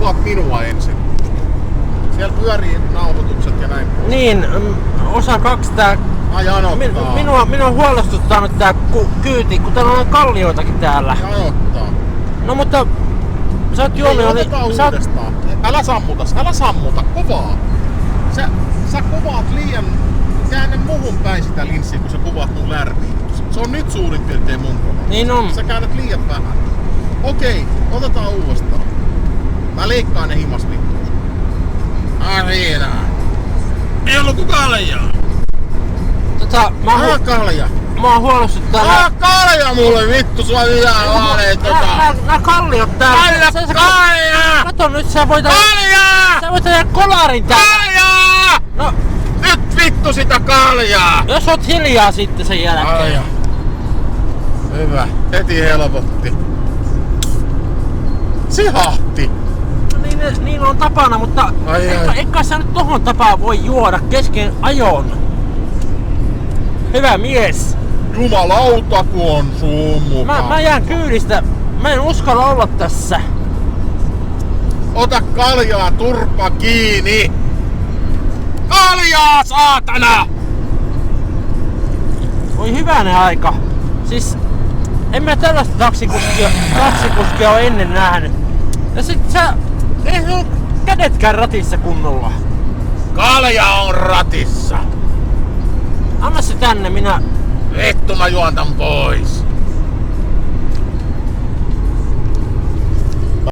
kuvaat minua ensin. Siellä pyörii nauhoitukset ja näin. Niin, osa 2 tää... Ai janottaa. Minua huolestuttaa nyt tää kyyti, kun täällä on kallioitakin täällä. Janottaa. No mutta... Sä oot juonut jo... Uudestaan. Älä sammuta, kovaa. Sä kuvaat liian... Käännä muhun päin sitä linssiä, kun sä kuvaat mun lärmiin. Se on nyt suurin piirtein mun kova. Niin on. Sä käännät liian vähän. Okei, otetaan uudestaan. Mä leikkaan ne himas vittuus. Siinä. Ei ollu ku kaljaa. Kalja. Mä huolestuttaa... Kalja mulle vittu, sua jää vaalee Nää kalliot täällä. Kalja! Kato nyt, sä voit... Kaljaa! Sä voit tehdä kolarin täällä. Kaljaa! No, nyt vittu sitä kaljaa! jos oot hiljaa sitten sen jälkeen. Kalja. Hyvä, heti helpotti. Sihahti! No niin on tapana, mutta eikä sä nyt tohon tapaan voi juoda kesken ajon. Hyvä mies! Jumalauta kun on sun mukaan. Mä jään kyydistä. Mä en uskalla olla tässä. Ota kaljaa, turpa kiinni! Kaljaa, saatana! Voi hyvänen aika. Siis en mä tällaista taksikuskia ole ennen nähnyt. Ja sit ei sun kädetkään ratissa kunnolla. Kalja on ratissa. Anna se tänne, minä... Vittu mä juon tän pois.